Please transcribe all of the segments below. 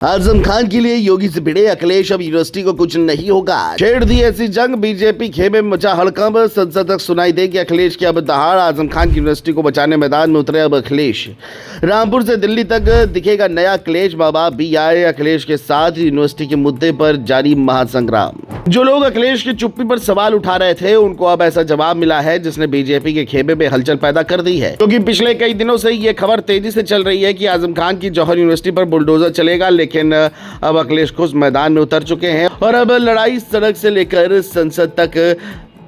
आजम खान के लिए योगी से भिड़े अखिलेश, अब यूनिवर्सिटी को कुछ नहीं होगा। छेड़ दी ऐसी जंग, बीजेपी खेमे में मचा हड़कंप। संसद तक सुनाई देगी अखिलेश की अब दहाड़। आजम खान की यूनिवर्सिटी को बचाने मैदान में उतरे अब अखिलेश। रामपुर से दिल्ली तक दिखेगा नया क्लेश। माँ बाप भी आए अखिलेश के साथ। यूनिवर्सिटी के मुद्दे पर जारी महासंग्राम। जो लोग अखिलेश की चुप्पी पर सवाल उठा रहे थे, उनको अब ऐसा जवाब मिला है जिसने बीजेपी के खेमे में हलचल पैदा कर दी है, क्योंकि पिछले कई दिनों से ये खबर तेजी से चल रही है कि आजम खान की जौहर यूनिवर्सिटी पर बुलडोजर चलेगा। लेकिन अब अखिलेश खुद मैदान में उतर चुके हैं और अब लड़ाई सड़क से लेकर संसद तक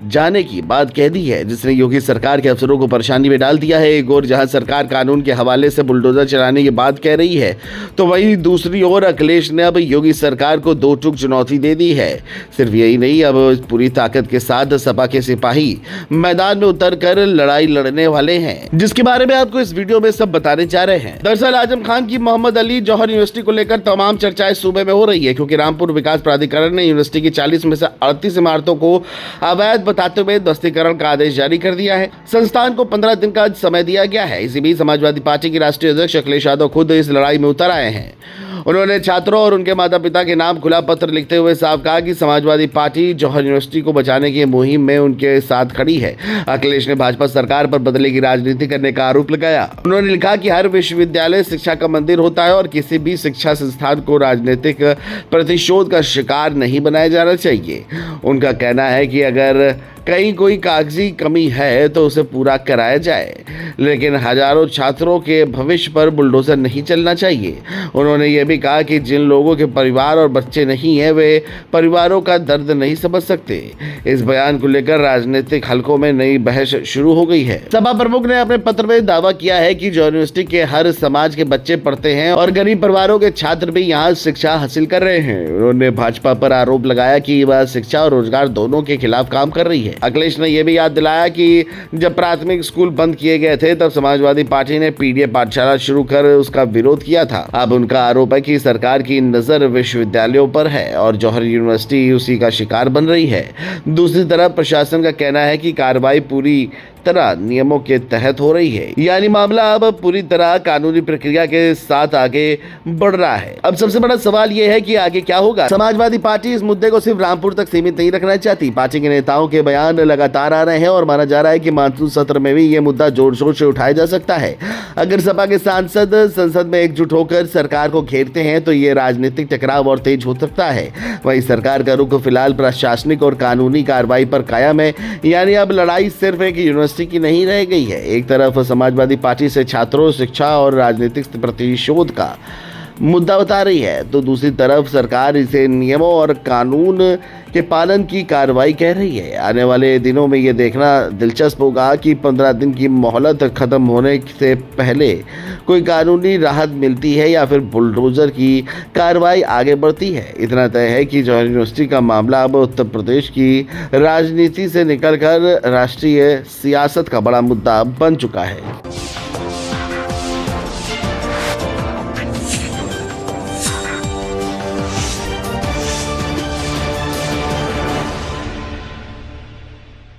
जाने की बात कह दी है, जिसने योगी सरकार के अफसरों को परेशानी में डाल दिया है। एक और जहां सरकार कानून के हवाले से बुलडोजर चलाने की बात कह रही है, तो वहीं दूसरी ओर अखिलेश ने अब योगी सरकार को दो टूक चुनौती दे दी है। सिर्फ यही नहीं, अब पूरी ताकत के साथ सपा के सिपाही मैदान में उतर कर लड़ाई लड़ने वाले हैं, जिसके बारे में आपको इस वीडियो में सब बताने जा रहे हैं। दरअसल आजम खान की मोहम्मद अली जौहर यूनिवर्सिटी को लेकर तमाम चर्चाएं सूबे में हो रही है, क्योंकि रामपुर विकास प्राधिकरण ने यूनिवर्सिटी की 40 में से 38 इमारतों को अवैध बताते हुए ध्वस्तीकरण का आदेश जारी कर दिया है। संस्थान को 15 दिन का समय दिया गया है। इसी बीच समाजवादी पार्टी के राष्ट्रीय अध्यक्ष अखिलेश यादव खुद इस लड़ाई में उतर आए हैं। उन्होंने छात्रों और उनके माता पिता के नाम खुला पत्र लिखते हुए साफ कहा कि समाजवादी पार्टी जौहर यूनिवर्सिटी को बचाने की मुहिम में उनके साथ खड़ी है। अखिलेश ने भाजपा सरकार पर बदले की राजनीति करने का आरोप लगाया। उन्होंने लिखा कि हर विश्वविद्यालय शिक्षा का मंदिर होता है और किसी भी शिक्षा संस्थान को राजनीतिक प्रतिशोध का शिकार नहीं बनाया जाना चाहिए। उनका कहना है कि अगर कहीं कोई कागजी कमी है तो उसे पूरा कराया जाए, लेकिन हजारों छात्रों के भविष्य पर बुलडोजर नहीं चलना चाहिए। उन्होंने ये भी कहा कि जिन लोगों के परिवार और बच्चे नहीं हैं, वे परिवारों का दर्द नहीं समझ सकते। इस बयान को लेकर राजनीतिक हलकों में नई बहस शुरू हो गई है। सपा प्रमुख ने अपने पत्र में दावा किया है कि जौहर यूनिवर्सिटी के हर समाज के बच्चे पढ़ते हैं और गरीब परिवारों के छात्र भी यहाँ शिक्षा हासिल कर रहे हैं। उन्होंने भाजपा पर आरोप लगाया कि वह शिक्षा और रोजगार दोनों के खिलाफ काम कर रही है। अखिलेश ने यह भी याद दिलाया कि जब प्राथमिक स्कूल बंद किए गए थे, तब समाजवादी पार्टी ने पीडीए पाठशाला शुरू कर उसका विरोध किया था। अब उनका आरोप है कि सरकार की नजर विश्वविद्यालयों पर है और जौहर यूनिवर्सिटी उसी का शिकार बन रही है। दूसरी तरफ प्रशासन का कहना है कि कार्रवाई पूरी तरह नियमों के तहत हो रही है, यानी मामला अब पूरी तरह कानूनी प्रक्रिया के साथ आगे बढ़ रहा है। अब सबसे बड़ा सवाल यह है कि आगे क्या होगा। समाजवादी पार्टी इस मुद्दे को सिर्फ रामपुर तक सीमित नहीं रखना चाहती। पार्टी के नेताओं के बयान लगातार आ रहे हैं और माना जा रहा है कि मानसून सत्र में भी ये मुद्दा जोर शोर से उठाया जा सकता है। अगर सपा के सांसद संसद में एकजुट होकर सरकार को घेरते हैं तो ये राजनीतिक टकराव और तेज हो सकता है। वहीं सरकार का रुख फिलहाल प्रशासनिक और कानूनी कार्रवाई पर कायम है, यानी अब लड़ाई सिर्फ एक यूनिवर्सिटी की नहीं रह गई है। एक तरफ समाजवादी पार्टी से छात्रों, शिक्षा और राजनीतिक प्रतिशोध का मुद्दा बता रही है, तो दूसरी तरफ सरकार इसे नियमों और कानून के पालन की कार्रवाई कह रही है। आने वाले दिनों में ये देखना दिलचस्प होगा कि 15 दिन की मोहलत खत्म होने से पहले कोई कानूनी राहत मिलती है या फिर बुलडोजर की कार्रवाई आगे बढ़ती है। इतना तय है कि जौहर यूनिवर्सिटी का मामला अब उत्तर प्रदेश की राजनीति से निकलकर राष्ट्रीय सियासत का बड़ा मुद्दा बन चुका है।